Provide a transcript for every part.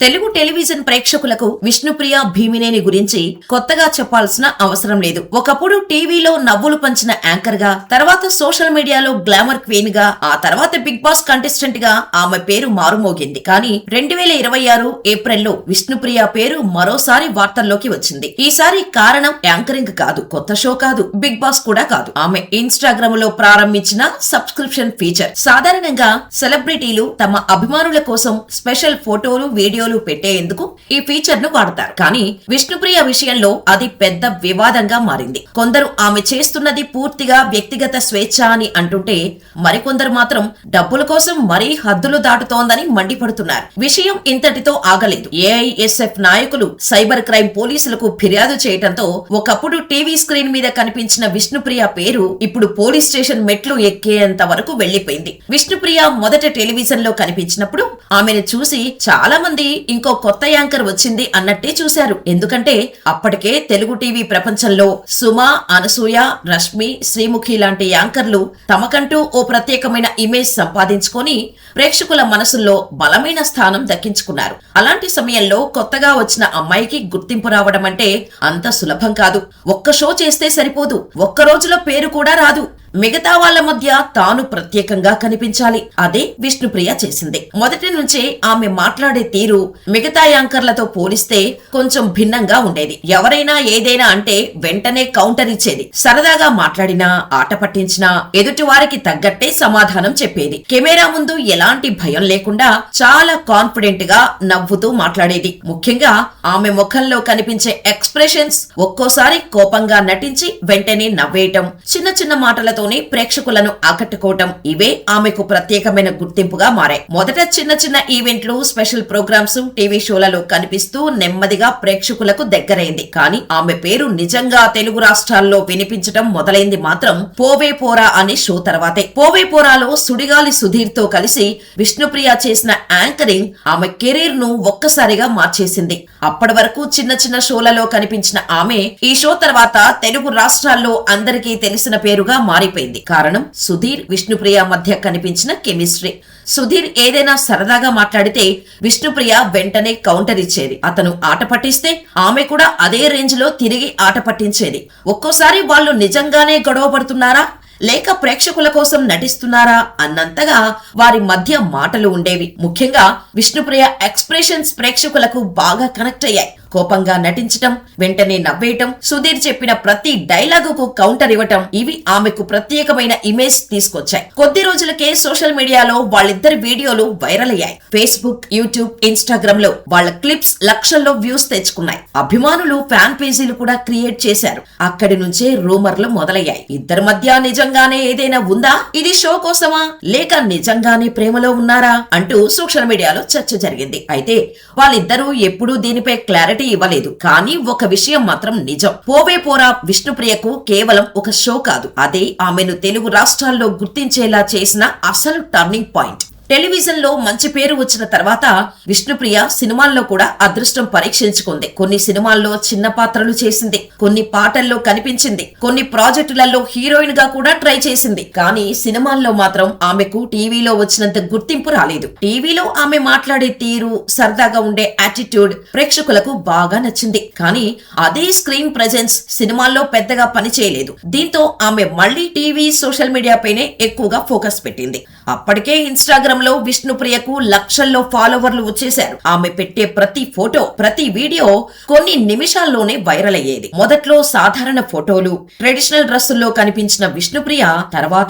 Telugu television ప్రేక్షకులకు విష్ణుప్రియ భీమినేని గురించి కొత్తగా చెప్పాల్సిన అవసరం లేదు. ఒకప్పుడు టీవీలో నవ్వులు పంచిన యాంకర్ గా, తర్వాత సోషల్ మీడియాలో గ్లామర్ క్వీన్ గా, ఆ తర్వాత బిగ్ బాస్ కంటెస్టెంట్ గా ఆమె పేరు మారుమోగింది. కానీ 2026 ఏప్రిల్లో విష్ణుప్రియ పేరు మరోసారి వార్తల్లోకి వచ్చింది. ఈసారి కారణం యాంకరింగ్ కాదు, కొత్త షో కాదు, బిగ్ బాస్ కూడా కాదు. ఆమె ఇన్స్టాగ్రామ్ లో ప్రారంభించిన సబ్స్క్రిప్షన్ ఫీచర్. సాధారణంగా సెలబ్రిటీలు తమ అభిమానుల కోసం స్పెషల్ ఫోటోలు, వీడియోలు పెట్టేందుకు ఈ ఫీచర్ ను వాడతారు. కానీ విష్ణుప్రియ విషయంలో అది పెద్ద వివాదంగా మారింది. కొందరు ఆమె చేస్తున్నది పూర్తిగా వ్యక్తిగత స్వేచ్ఛ అని అంటుంటే, మరికొందరు మాత్రం డబ్బుల కోసం మరీ హద్దులు దాటుతోందని మండిపడుతున్నారు. విషయం ఇంతటితో ఆగలేదు. ఏఐఎస్ఎఫ్ నాయకులు సైబర్ క్రైమ్ పోలీసులకు ఫిర్యాదు చేయడంతో ఒకప్పుడు టీవీ స్క్రీన్ మీద కనిపించిన విష్ణుప్రియ పేరు ఇప్పుడు పోలీస్ స్టేషన్ మెట్లు ఎక్కేంత వరకు వెళ్లిపోయింది. విష్ణుప్రియ మొదట టెలివిజన్ లో కనిపించినప్పుడు ఆమెను చూసి చాలా మంది ఇంకో కొత్త యాంకర్ వచ్చింది అన్నట్టే చూశారు. ఎందుకంటే అప్పటికే తెలుగు టీవీ ప్రపంచంలో సుమ, అనసూయ, రష్మి, శ్రీముఖి లాంటి యాంకర్లు తమకంటూ ఓ ప్రత్యేకమైన ఇమేజ్ సంపాదించుకొని ప్రేక్షకుల మనసుల్లో బలమైన స్థానం దక్కించుకున్నారు. అలాంటి సమయంలో కొత్తగా వచ్చిన అమ్మాయికి గుర్తింపు రావడం అంటే అంత సులభం కాదు. ఒక్క షో చేస్తే సరిపోదు, ఒక్క రోజులో పేరు కూడా రాదు. మిగతా వాళ్ల మధ్య తాను ప్రత్యేకంగా కనిపించాలి. అదే విష్ణుప్రియ చేసింది. మొదటి నుంచే ఆమె మాట్లాడే తీరు మిగతా యాంకర్లతో పోలిస్తే కొంచెం భిన్నంగా ఉండేది. ఎవరైనా ఏదైనా అంటే వెంటనే కౌంటర్ ఇచ్చేది. సరదాగా మాట్లాడినా, ఆట పట్టించినా ఎదుటి వారికి తగ్గట్టే సమాధానం చెప్పేది. కెమెరా ముందు ఎలాంటి భయం లేకుండా చాలా కాన్ఫిడెంట్ గా నవ్వుతూ మాట్లాడేది. ముఖ్యంగా ఆమె ముఖంలో కనిపించే ఎక్స్ప్రెషన్స్, ఒక్కోసారి కోపంగా నటించి వెంటనే నవ్వేయటం, చిన్న చిన్న మాటలతో ప్రేక్షకులను ఆకట్టుకోవటం, ఇవే ఆమెకు ప్రత్యేకమైన గుర్తింపుగా మారాయి. మొదట చిన్న చిన్న ఈవెంట్లు, స్పెషల్ ప్రోగ్రామ్స్, టీవీ షోలలో కనిపిస్తూ నెమ్మదిగా ప్రేక్షకులకు దగ్గరైంది. కానీ ఆమె పేరు నిజంగా తెలుగు రాష్ట్రాల్లో వినిపించడం మొదలైంది మాత్రం పోవే పోరా అనే షో తర్వాతే. పోవే పోరాలో సుడిగాలి సుధీర్ తో కలిసి విష్ణుప్రియ చేసిన యాంకరింగ్ ఆమె కెరీర్ ను ఒక్కసారిగా మార్చేసింది. అప్పటి వరకు చిన్న చిన్న షోలలో కనిపించిన ఆమె ఈ షో తర్వాత తెలుగు రాష్ట్రాల్లో అందరికీ తెలిసిన పేరుగా మారిపోయింది. కారణం సుధీర్, విష్ణుప్రియ మధ్య కనిపించిన కెమిస్ట్రీ. సుధీర్ ఏదైనా సరదాగా మాట్లాడితే విష్ణుప్రియ వెంటనే కౌంటర్ ఇచ్చేది. అతను ఆట పట్టిస్తే ఆమె కూడా అదే రేంజ్ లో తిరిగి ఆట పట్టించేది. ఒక్కోసారి వాళ్ళు నిజంగానే గొడవ పడుతున్నారా లేక ప్రేక్షకుల కోసం నటిస్తున్నారా అన్నంతగా వారి మధ్య మాటలు ఉండేవి. ముఖ్యంగా విష్ణుప్రియ ఎక్స్ప్రెషన్స్ ప్రేక్షకులకు బాగా కనెక్ట్ అయ్యాయి. కోపంగా నటించటం, వెంటనే నవ్వేయటం, సుధీర్ చెప్పిన ప్రతి డైలాగుకు కౌంటర్ ఇవ్వటం, ఇవి ఆమెకు ప్రత్యేకమైన ఇమేజ్ తీసుకొచ్చాయి. కొద్ది రోజులకే సోషల్ మీడియాలో వాళ్ళిద్దరి వీడియోలు వైరల్ అయ్యాయి. ఫేస్బుక్, యూట్యూబ్, ఇన్స్టాగ్రామ్ లో వాళ్ళ క్లిప్స్ లక్షల్లో వ్యూస్ తెచ్చుకున్నాయి. అభిమానులు ఫ్యాన్ పేజీలు కూడా క్రియేట్ చేశారు. అక్కడి నుంచే రూమర్లు మొదలయ్యాయి. ఇద్దరి మధ్య నిజంగానే ఏదైనా ఉందా, ఇది షో కోసమా లేక నిజంగానే ప్రేమలో ఉన్నారా అంటూ సోషల్ మీడియాలో చర్చ జరిగింది. అయితే వాళ్ళిద్దరూ ఎప్పుడూ దీనిపై క్లారిటీ ఇవ్వలేదు. కానీ ఒక విషయం మాత్రం నిజం. పోవే పోరా విష్ణుప్రియకు కేవలం ఒక షో కాదు, అదే ఆమెను తెలుగు రాష్ట్రాల్లో గుర్తించేలా చేసిన అసలు టర్నింగ్ పాయింట్. టెలివిజన్ లో మంచి పేరు వచ్చిన తర్వాత విష్ణుప్రియ సినిమాల్లో కూడా అదృష్టం పరీక్షించుకుంది. కొన్ని సినిమాల్లో చిన్న పాత్రలు చేసింది, కొన్ని పాటల్లో కనిపించింది, కొన్ని ప్రాజెక్టులలో హీరోయిన్ గా కూడా ట్రై చేసింది. కానీ సినిమాల్లో మాత్రం ఆమెకు టీవీలో వచ్చినంత గుర్తింపు రాలేదు. టీవీలో ఆమె మాట్లాడే తీరు, సరదాగా ఉండే యాటిట్యూడ్ ప్రేక్షకులకు బాగా నచ్చింది. కానీ అదే స్క్రీన్ ప్రెజెన్స్ సినిమాల్లో పెద్దగా పనిచేయలేదు. దీంతో ఆమె మళ్లీ టీవీ, సోషల్ మీడియా పైనే ఎక్కువగా ఫోకస్ పెట్టింది. అప్పటికే ఇన్స్టాగ్రామ్ లో విష్ణుప్రియకు లక్షల్లో ఫాలోవర్లు వచ్చేశారు. ఆమె పెట్టే ప్రతి ఫోటో, ప్రతి వీడియో కొన్ని నిమిషాల్లోనే వైరల్ అయ్యేది. మొదట్లో సాధారణ ఫోటోలు, ట్రెడిషనల్ డ్రెస్సుల్లో కనిపించిన విష్ణుప్రియ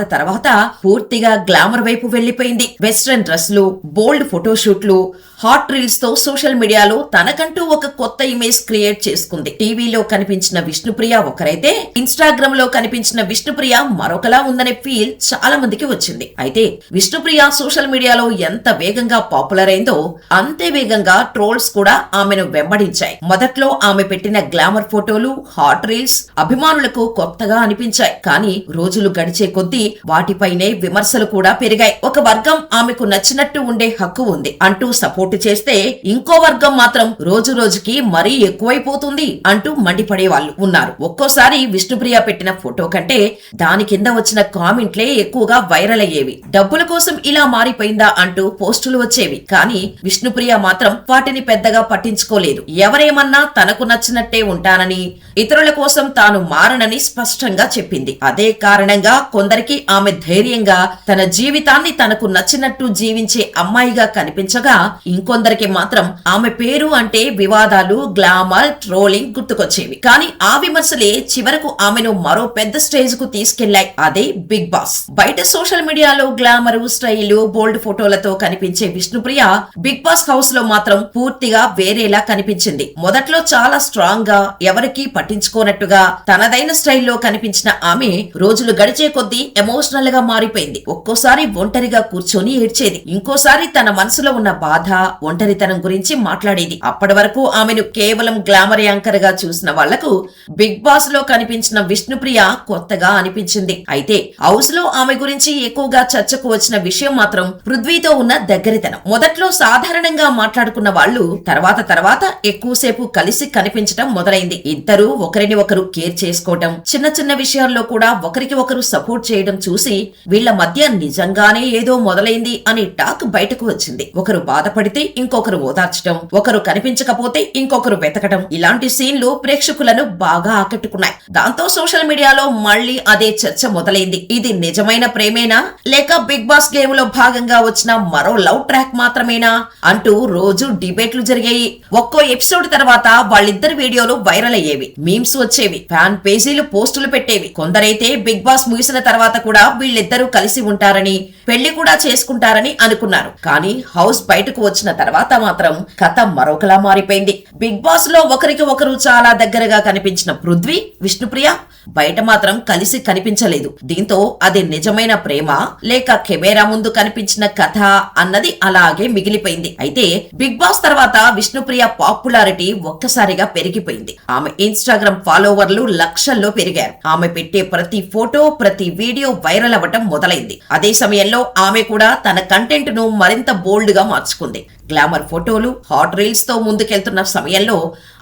తర్వాత పూర్తిగా గ్లామర్ వైపు వెళ్లిపోయింది. వెస్ట్రన్ డ్రెస్లు, బోల్డ్ ఫోటోషూట్లు, హాట్ రీల్స్ తో సోషల్ మీడియాలో తనకంటూ ఒక కొత్త ఇమేజ్ క్రియేట్ చేసుకుంది. టీవీలో కనిపించిన విష్ణుప్రియ ఒకరైతే ఇన్స్టాగ్రామ్ లో కనిపించిన విష్ణుప్రియ మరొకలా ఉందనే ఫీల్ చాలా మందికి వచ్చింది. అయితే విష్ణుప్రియ సోషల్ మీడియాలో ఎంత వేగంగా పాపులర్ అయిందో అంతే వేగంగా ట్రోల్స్ కూడా ఆమెను వెంబడించాయి. మొదట్లో ఆమె పెట్టిన గ్లామర్ ఫోటోలు, హాట్ రీల్స్ అభిమానులకు కొత్తగా అనిపించాయి. కానీ రోజులు గడిచే కొద్దీ వాటిపైనే విమర్శలు కూడా పెరిగాయి. ఒక వర్గం ఆమెకు నచ్చినట్టు ఉండే హక్కు ఉంది అంటూ సపోర్ట్ చేస్తే, ఇంకో వర్గం మాత్రం రోజు రోజుకి మరీ ఎక్కువైపోతుంది అంటూ మండిపడే వాళ్ళు ఉన్నారు. ఒక్కోసారి విష్ణుప్రియ పెట్టిన ఫోటో కంటే దాని కింద వచ్చిన కామెంట్లే ఎక్కువగా వైరల్ అయ్యేవి. డబ్బుల కోసం ఇలా మారిపోయి మారిపోయిందా అంటూ పోస్టులు వచ్చేవి. కానీ విష్ణుప్రియ మాత్రం వాటిని పెద్దగా పట్టించుకోలేదు. ఎవరేమన్నా తనకు నచ్చినట్టే ఉంటానని, ఇతరుల కోసం తాను మారనని స్పష్టంగా చెప్పింది. అదే కారణంగా కొందరికి ఆమె ధైర్యంగా తన జీవితాన్ని తనకు నచ్చినట్టు జీవించే అమ్మాయిగా కనిపించగా, ఇంకొందరికి మాత్రం ఆమె పేరు అంటే వివాదాలు, గ్లామర్, ట్రోలింగ్ గుర్తుకొచ్చేవి. కానీ ఆ విమర్శలే చివరకు ఆమెను మరో పెద్ద స్టేజ్ కు తీసుకెళ్లాయి. అదే బిగ్ బాస్. బయట సోషల్ మీడియాలో గ్లామర్, స్టైల్, బోల్డ్ ఫోటోలతో కనిపించే విష్ణుప్రియ బిగ్ బాస్ హౌస్ లో మాత్రం పూర్తిగా వేరేలా కనిపించింది. మొదట్లో చాలా స్ట్రాంగ్ గా, ఎవరికీ పట్టించుకోనట్టుగా తనదైన స్టైల్లో కనిపించిన ఆమె రోజులు గడిచే కొద్దీ ఎమోషనల్ గా మారిపోయింది. ఒక్కోసారి ఒంటరిగా కూర్చొని ఏడ్చేది, ఇంకోసారి తన మనసులో ఉన్న బాధ, ఒంటరితనం గురించి మాట్లాడేది. అప్పటి వరకు ఆమెను కేవలం గ్లామర్ యాంకర్ గా చూసిన వాళ్లకు బిగ్ బాస్ లో కనిపించిన విష్ణుప్రియ కొత్తగా అనిపించింది. అయితే హౌస్ లో ఆమె గురించి ఎక్కువగా చర్చకు వచ్చిన విషయం మాత్రం పృథ్వీతో ఉన్న దగ్గరితనం. మొదట్లో సాధారణంగా మాట్లాడుకున్న వాళ్ళు తర్వాత ఎక్కువసేపు కలిసి కనిపించటం మొదలైంది. ఇద్దరు ఒకరిని ఒకరు కేర్ చేసుకోవటం, చిన్న చిన్న విషయాల్లో కూడా ఒకరికి ఒకరు సపోర్ట్ చేయడం చూసి వీళ్ల మధ్య నిజంగానే ఏదో మొదలైంది అనే టాక్ బయటకు వచ్చింది. ఒకరు బాధపడితే ఇంకొకరు ఓదార్చడం, ఒకరు కనిపించకపోతే ఇంకొకరు వెతకడం, ఇలాంటి సీన్లు ప్రేక్షకులను బాగా ఆకట్టుకున్నాయి. దాంతో సోషల్ మీడియాలో మళ్లీ అదే చర్చ మొదలైంది. ఇది నిజమైన ప్రేమేనా, లేక బిగ్ బాస్ గేమ్ లో భాగంగా వచ్చిన మరో లవ్ ట్రాక్ మాత్రమేనా అంటూ రోజు డిబేట్లు జరిగాయి. ఒక్కో ఎపిసోడ్ తర్వాత వాళ్ళిద్దరి వీడియోలు వైరల్ అయ్యేవి, మీమ్స్ వచ్చేవి, ఫ్యాన్ పేజీలు పోస్టులు పెట్టేవి. కొందరైతే బిగ్ బాస్ ముగిసిన తర్వాత కూడా వీళ్ళిద్దరూ కలిసి ఉంటారని, పెళ్లి కూడా చేసుకుంటారని అనుకున్నారు. కానీ హౌస్ బయటకు వచ్చిన తర్వాత మాత్రం కథ మరొకలా మారిపోయింది. బిగ్ బాస్ లో ఒకరికి ఒకరు చాలా దగ్గరగా కనిపించిన పృథ్వీ, విష్ణుప్రియ బయట మాత్రం కలిసి కనిపించలేదు. దీంతో అది నిజమైన ప్రేమ లేక కెమెరా ముందు కనిపించిన కథ అన్నది అలాగే మిగిలిపోయింది. అయితే బిగ్ బాస్ తర్వాత విష్ణుప్రియ పాపులారిటీ ఒక్కసారిగా పెరిగిపోయింది. ఆమె ఇన్స్టాగ్రామ్ ఫాలోవర్లు లక్షల్లో పెరిగారు. ఆమె పెట్టే ప్రతి ఫోటో, ప్రతి వీడియో వైరల్ అవ్వటం మొదలైంది. అదే సమయంలో ఆమె కూడా తన కంటెంట్ ను మరింత బోల్డ్ గా మార్చుకుంది. గ్లామర్ ఫోటోలు, హాట్ రీల్స్ తో ముందుకెళ్తున్న సమయంలో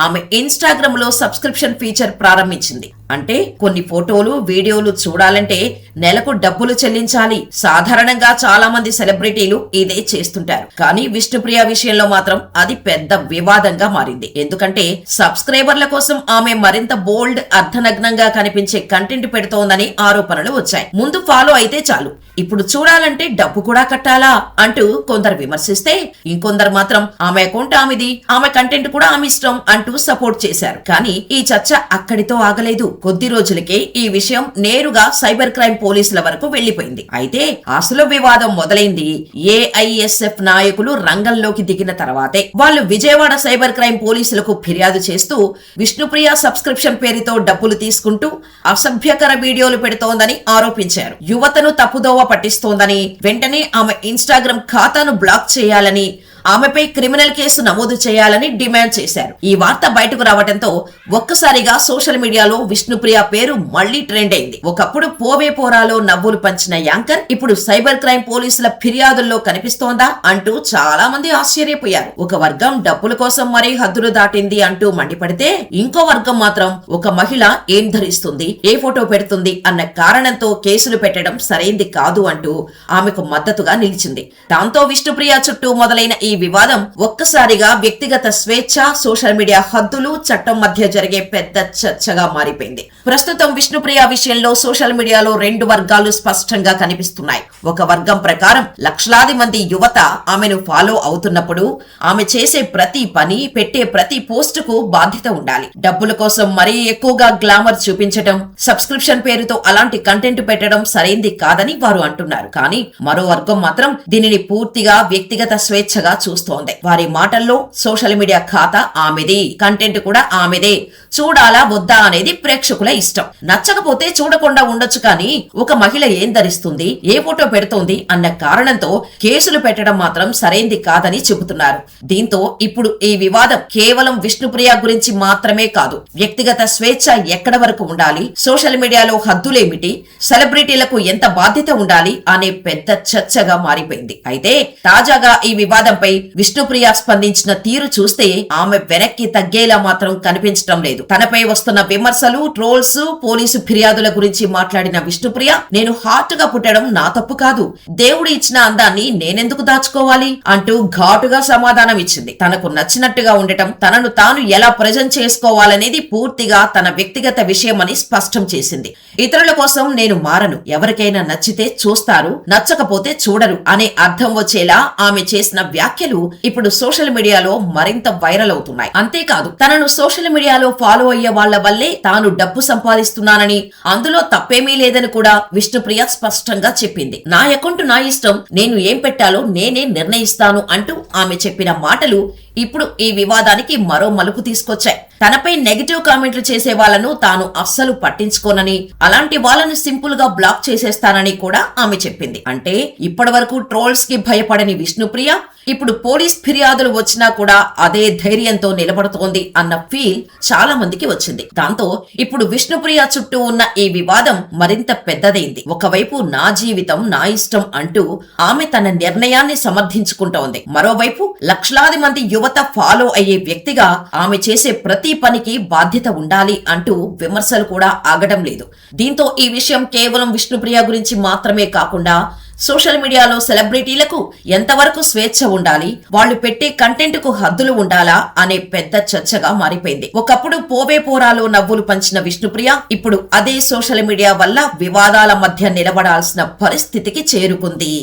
ఆమె ఇన్స్టాగ్రామ్ లో సబ్స్క్రిప్షన్ ఫీచర్ ప్రారంభించింది. అంటే కొన్ని ఫోటోలు, వీడియోలు చూడాలంటే నెలకు డబ్బులు చెల్లించాలి. సాధారణంగా చాలా మంది సెలబ్రిటీలు ఇదే చేస్తుంటారు. కానీ విష్ణుప్రియ విషయంలో మాత్రం అది పెద్ద వివాదంగా మారింది. ఎందుకంటే సబ్స్క్రైబర్ల కోసం ఆమె మరింత బోల్డ్, అర్ధనగ్నంగా కనిపించే కంటెంట్ పెడుతోందని ఆరోపణలు వచ్చాయి. ముందు ఫాలో అయితే చాలు, ఇప్పుడు చూడాలంటే డబ్బు కూడా కట్టాలా అంటూ కొందరు విమర్శిస్తే, ఇంకొందరు మాత్రం ఆమె అకౌంట్ ఆమెది, ఆమె కంటెంట్ కూడా ఆమె ఇష్టం అంటూ సపోర్ట్ చేశారు. కానీ ఈ చర్చ అక్కడితో ఆగలేదు. కొద్ది రోజులకే ఈ విషయం నేరుగా సైబర్ క్రైమ్ పోలీసుల వరకు వెళ్లిపోయింది. అయితే అసలు వివాదం మొదలైంది ఏఐఎస్ఎఫ్ నాయకులు రంగంలోకి దిగిన తర్వాతే. వాళ్ళు విజయవాడ సైబర్ క్రైమ్ పోలీసులకు ఫిర్యాదు చేస్తూ విష్ణుప్రియ సబ్స్క్రిప్షన్ పేరుతో డబ్బులు తీసుకుంటూ అసభ్యకర వీడియోలు పెడుతోందని ఆరోపించారు. యువతను తప్పుదోవ పట్టిస్తోందని, వెంటనే ఆమె ఇన్స్టాగ్రామ్ ఖాతాను బ్లాక్ చేయాలని, ఆమెపై క్రిమినల్ కేసు నమోదు చేయాలని డిమాండ్ చేశారు. ఈ వార్త బయటకు రావడంతో ఒక్కసారిగా సోషల్ మీడియాలో విష్ణుప్రియ పేరు మళ్లీ ట్రెండ్ అయింది. ఒకప్పుడు పోవే పోరాలో నవ్వులు పంచిన యాంకర్ ఇప్పుడు సైబర్ క్రైమ్ పోలీసుల ఫిర్యాదుల్లో కనిపిస్తోందా అంటూ చాలా మంది ఆశ్చర్యపోయారు. ఒక వర్గం డబ్బుల కోసం మరీ హద్దులు దాటింది అంటూ మండిపడితే, ఇంకో వర్గం మాత్రం ఒక మహిళ ఏం ధరిస్తుంది, ఏ ఫోటో పెడుతుంది అన్న కారణంతో కేసులు పెట్టడం సరైంది కాదు అంటూ ఆమెకు మద్దతుగా నిలిచింది. దాంతో విష్ణుప్రియ చుట్టూ మొదలైన ఈ వివాదం ఒక్కసారిగా వ్యక్తిగత స్వేచ్ఛ, సోషల్ మీడియా హద్దులు, చట్టం మధ్య జరిగే పెద్ద చర్చగా మారిపోయింది. ప్రస్తుతం విష్ణుప్రియ విషయంలో సోషల్ మీడియాలో రెండు వర్గాలు స్పష్టంగా కనిపిస్తున్నాయి. ఒక వర్గం ప్రకారం లక్షలాది మంది యువత ఆమెను ఫాలో అవుతున్నప్పుడు ఆమె చేసే ప్రతి పని, పెట్టే ప్రతి పోస్ట్ కు బాధ్యత ఉండాలి. డబ్బుల కోసం మరీ ఎక్కువగా గ్లామర్ చూపించడం, సబ్స్క్రిప్షన్ పేరుతో అలాంటి కంటెంట్ పెట్టడం సరైంది కాదని వారు అంటున్నారు. కానీ మరో వర్గం మాత్రం దీనిని పూర్తిగా వ్యక్తిగత స్వేచ్ఛగా చూస్తోంది. వారి మాటల్లో సోషల్ మీడియా ఖాతా ఆమెది, కంటెంట్ కూడా ఆమెదే, చూడాలా వద్దా అనేది ప్రేక్షకుల ఇష్టం. నచ్చకపోతే చూడకుండా ఉండొచ్చు. కానీ ఒక మహిళ ఏం ధరిస్తుంది, ఏ ఫోటో పెడుతోంది అన్న కారణంతో కేసులు పెట్టడం మాత్రం సరైంది కాదని చెబుతున్నారు. దీంతో ఇప్పుడు ఈ వివాదం కేవలం విష్ణుప్రియ గురించి మాత్రమే కాదు, వ్యక్తిగత స్వేచ్ఛ ఎక్కడ వరకు ఉండాలి, సోషల్ మీడియాలో హద్దులేమిటి, సెలబ్రిటీలకు ఎంత బాధ్యత ఉండాలి అనే పెద్ద చర్చగా మారిపోయింది. అయితే తాజాగా ఈ వివాదంపై వ్యాఖ్యలపై విష్ణుప్రియ స్పందించిన తీరు చూస్తే ఆమె వెనక్కి తగ్గేలా మాత్రం కనిపించడం లేదు. తనపై వస్తున్న విమర్శలు, ట్రోల్స్, పోలీసు ఫిర్యాదుల గురించి మాట్లాడిన విష్ణుప్రియ, నేను హాట్ గా పుట్టడం నా తప్పు కాదు, దేవుడు ఇచ్చిన అందాన్ని నేనెందుకు దాచుకోవాలి అంటూ ఘాటుగా సమాధానం ఇచ్చింది. తనకు నచ్చినట్టుగా ఉండటం, తనను తాను ఎలా ప్రజెంట్ చేసుకోవాలనేది పూర్తిగా తన వ్యక్తిగత విషయమని స్పష్టం చేసింది. ఇతరుల కోసం నేను మారను, ఎవరికైనా నచ్చితే చూస్తారు, నచ్చకపోతే చూడరు అనే అర్థం వచ్చేలా ఆమె చేసిన వ్యాఖ్యలు ఇప్పుడు సోషల్ మీడియాలో మరింత వైరల్ అవుతున్నాయి. అంతేకాదు, తనను సోషల్ మీడియాలో ఫాలో అయ్యే వాళ్ల వల్లే తాను డబ్బు సంపాదిస్తున్నానని, అందులో తప్పేమీ లేదని కూడా విష్ణుప్రియ స్పష్టంగా చెప్పింది. నా అకౌంట్ నా ఇష్టం, నేను ఏం పెట్టాలో నేనే నిర్ణయిస్తాను అంటూ ఆమె చెప్పిన మాటలు ఇప్పుడు ఈ వివాదానికి మరో మలుపు తీసుకొచ్చాయి. తనపై నెగటివ్ కామెంట్లు చేసే వాళ్లను తాను అస్సలు పట్టించుకోనని, అలాంటి వాళ్లను సింపుల్ గా బ్లాక్ చేసేస్తానని కూడా ఆమె చెప్పింది. అంటే ఇప్పటి వరకు ట్రోల్స్ కి భయపడని విష్ణుప్రియ ఇప్పుడు పోలీస్ ఫిర్యాదులు వచ్చినా కూడా అదే ధైర్యంతో నిలబడుతోంది అన్న ఫీల్ చాలా మందికి వచ్చింది. దాంతో ఇప్పుడు విష్ణుప్రియ చుట్టూ ఉన్న ఈ వివాదం మరింత పెద్దదైంది. ఒకవైపు నా జీవితం నా ఇష్టం అంటూ ఆమె తన నిర్ణయాన్ని సమర్థించుకుంటోంది. మరోవైపు లక్షలాది మంది యువత ఫాలో అయ్యే వ్యక్తిగా ఆమె చేసే ప్రతి పనికి బాధ్యత ఉండాలి అంటూ విమర్శలు కూడా ఆగడం లేదు. దీంతో ఈ విషయం కేవలం విష్ణుప్రియ గురించి మాత్రమే కాకుండా సోషల్ మీడియాలో సెలబ్రిటీలకు ఎంతవరకు స్వేచ్ఛ ఉండాలి, వాళ్ళు పెట్టే కంటెంట్ కు హద్దులు ఉండాలా అనే పెద్ద చర్చగా మారిపోయింది. ఒకప్పుడు పోవే పోరాలో నవ్వులు పంచిన విష్ణుప్రియ ఇప్పుడు అదే సోషల్ మీడియా వల్ల వివాదాల మధ్య నిలబడాల్సిన పరిస్థితికి చేరుకుంది.